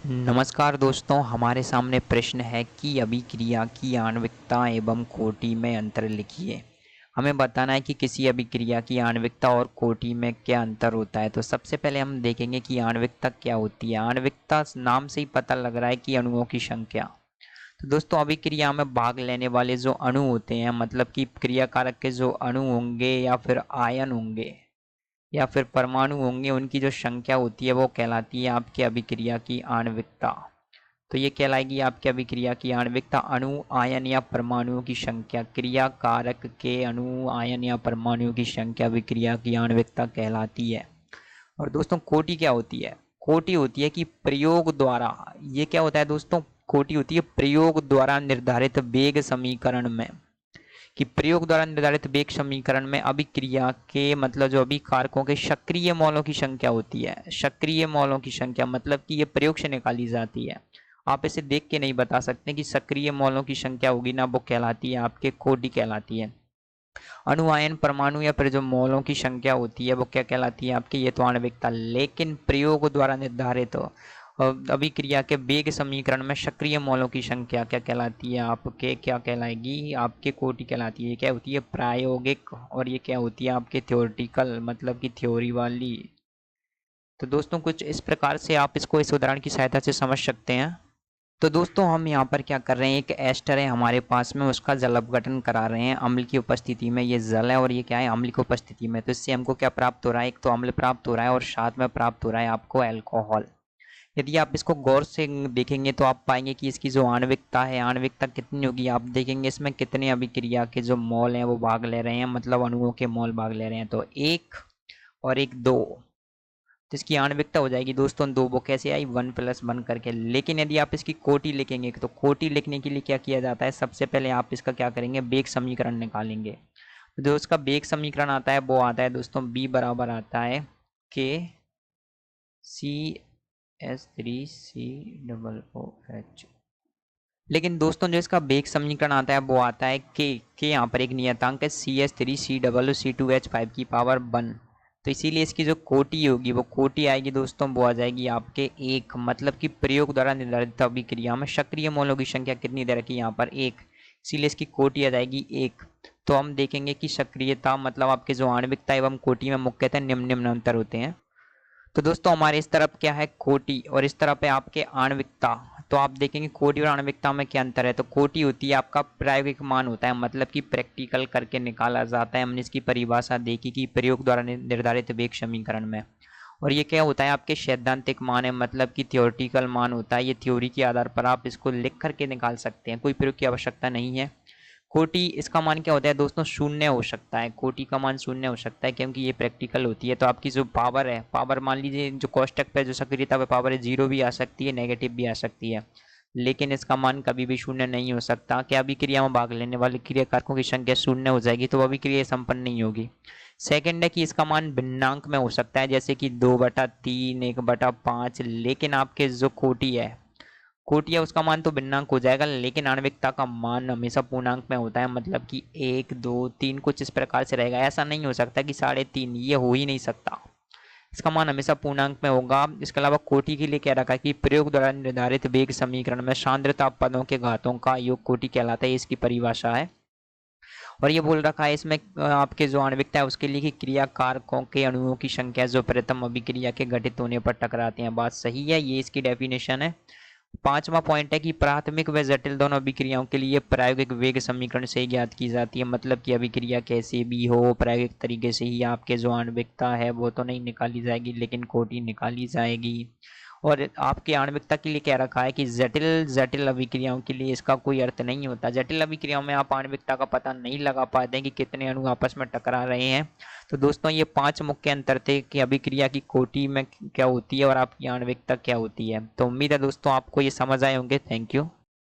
नमस्कार दोस्तों, हमारे सामने प्रश्न है कि अभिक्रिया की आणविकता एवं कोटि में अंतर लिखिए। हमें बताना है कि किसी अभिक्रिया की आणविकता और कोटि में क्या अंतर होता है। तो सबसे पहले हम देखेंगे कि आणविकता क्या होती है। आणविकता नाम से ही पता लग रहा है कि अणुओं की संख्या। तो दोस्तों, अभिक्रिया में भाग लेने वाले जो अणु होते हैं, मतलब कि क्रियाकारक के जो अणु होंगे या फिर आयन होंगे या फिर परमाणु होंगे, उनकी जो संख्या होती है वो कहलाती है आपकी अभिक्रिया की आणविकता। तो ये कहलाएगी आपकी अभिक्रिया की आणविकता। अणु, आयन या परमाणुओं की संख्या, क्रिया कारक के अणु, आयन या परमाणुओं की संख्या अभिक्रिया की आणविकता कहलाती है। और दोस्तों, कोटि क्या होती है? कोटि होती है कि प्रयोग द्वारा, ये क्या होता है दोस्तों? कोटि होती है प्रयोग द्वारा निर्धारित वेग समीकरण में, कि प्रयोग द्वारा निर्धारित वेग समीकरण में अभिक्रिया के मतलब जो अभिकारकों के सक्रिय मौलों की संख्या होती है। सक्रिय मौलों की संख्या मतलब कि ये प्रयोग से निकाली जाती है। आप इसे देख के नहीं बता सकते कि सक्रिय मौलों की संख्या होगी ना, वो कहलाती है आपके कोटि कहलाती है। अणु, आयन, परमाणु या फिर जो मौलों की संख्या होती है वो क्या कहलाती है आपकी? ये तो आणविकता। लेकिन प्रयोग द्वारा निर्धारित अभिक्रिया के वेग समीकरण में सक्रिय मौलों की संख्या क्या कहलाती है आपके? क्या कहलाएगी? आपके कोटि कहलाती है। क्या होती है? प्रायोगिक। और ये क्या होती है आपके? थ्योरेटिकल, मतलब कि थ्योरी वाली। तो दोस्तों, कुछ इस प्रकार से आप इसको इस उदाहरण की सहायता से समझ सकते हैं। तो दोस्तों, हम यहाँ पर क्या कर रहे हैं, एक एस्टर है हमारे पास में, उसका जल अपघटन करा रहे हैं अम्ल की उपस्थिति में। ये जल है और ये क्या है? अम्ल की उपस्थिति में। तो इससे हमको क्या प्राप्त हो रहा है? एक तो अम्ल प्राप्त हो रहा है और साथ में प्राप्त हो रहा है आपको अल्कोहल। यदि आप इसको गौर से देखेंगे तो आप पाएंगे कि इसकी जो आणविकता है, आणविकता कितनी होगी? आप देखेंगे इसमें कितने अभिक्रिया के जो मॉल हैं वो भाग ले रहे हैं, मतलब अणुओं के मॉल भाग ले रहे हैं। तो एक और एक दो, तो इसकी आणविकता हो जाएगी दोस्तों दो। वो कैसे आई? 1+1 करके। लेकिन यदि आप इसकी कोटि लिखेंगे तो कोटि लिखने के लिए क्या किया जाता है? सबसे पहले आप इसका क्या करेंगे? वेग समीकरण निकालेंगे। जो उसका वेग समीकरण आता है वो आता है दोस्तों बी बराबर आता है के सी H3COOH। लेकिन दोस्तों, जो इसका वेग समीकरण आता है वो आता है के यहाँ पर एक नियतांक है CH3COOC2H5 की पावर 1। तो इसीलिए इसकी जो कोटि होगी वो कोटि आएगी दोस्तों, वो आ जाएगी आपके एक। मतलब कि प्रयोग द्वारा निर्धारित अभिक्रिया में सक्रिय मौलों की संख्या कितनी दे रखी है यहाँ पर? एक। इसीलिए इसकी कोटि आ जाएगी एक। तो हम देखेंगे कि सक्रियता मतलब आपके जो आणविकता एवं कोटि में मुख्यतः निम्न निम्न अंतर होते हैं। तो दोस्तों, हमारे इस तरफ क्या है? कोटि, और इस तरफ है आपके आणविकता। तो आप देखेंगे कोटि और आणविकता में क्या अंतर है। तो कोटि होती है आपका प्रायोगिक मान होता है, मतलब कि प्रैक्टिकल करके निकाला जाता है। हमने इसकी परिभाषा देखी कि प्रयोग द्वारा निर्धारित वेग समीकरण में। और ये क्या होता है? आपके सैद्धांतिक मान है, मतलब कि थियोरेटिकल मान होता है। ये थ्योरी के आधार पर आप इसको लिख करके निकाल सकते हैं, कोई प्रयोग की आवश्यकता नहीं है। कोटि, इसका मान क्या होता है दोस्तों? शून्य हो सकता है। कोटि का मान शून्य हो सकता है क्योंकि ये प्रैक्टिकल होती है। तो आपकी जो पावर है, पावर मान लीजिए जो कोष्टक पे जो सक्रियता पे पावर है, जीरो भी आ सकती है, नेगेटिव भी आ सकती है। लेकिन इसका मान कभी भी शून्य नहीं हो सकता। क्या अभिक्रिया में भाग लेने वाले क्रियाकारकों की संख्या शून्य हो जाएगी तो अभिक्रिया संपन्न नहीं होगी। सेकंड है कि इसका मान भिन्नांक में हो सकता है, जैसे कि 2/3, 1/5। लेकिन आपके जो कोटि है, कोटि है, उसका मान तो भिन्नांक हो जाएगा, लेकिन आणविकता का मान हमेशा पूर्णांक में होता है, मतलब कि 1, 2, 3 कुछ इस प्रकार से रहेगा। ऐसा नहीं हो सकता कि 3.5, ये हो ही नहीं सकता। इसका मान हमेशा पूर्णांक में होगा। इसके अलावा कोटि के लिए कह रखा है कि प्रयोग द्वारा निर्धारित वेग समीकरण में सांद्रता पदों के घातों का योग कोटि कहलाता है। इसकी परिभाषा है। और ये बोल रखा है इसमें आपके जो आणविकता है उसके लिए कि क्रिया कारकों के अणुओं की संख्या जो प्रथम अभिक्रिया के घटित होने पर टकराते हैं। बात सही है, ये इसकी डेफिनेशन है। पांचवा पॉइंट है कि प्राथमिक व जटिल दोनों अभिक्रियाओं के लिए प्रायोगिक वेग समीकरण से ज्ञात की जाती है। मतलब कि अभिक्रिया कैसे भी हो, प्रायोगिक तरीके से ही आपके जो आणविकता है वो तो नहीं निकाली जाएगी, लेकिन कोटि निकाली जाएगी। और आपके आणविकता के लिए क्या रखा है कि जटिल जटिल अभिक्रियाओं के लिए इसका कोई अर्थ नहीं होता। जटिल अभिक्रियाओं में आप आणविकता का पता नहीं लगा पाते हैं कि कितने अणु आपस में टकरा रहे हैं। तो दोस्तों, ये 5 मुख्य अंतर थे कि अभिक्रिया की कोटि में क्या होती है और आपकी आणविकता क्या होती है। तो उम्मीद है दोस्तों आपको ये समझ आए होंगे। Thank you.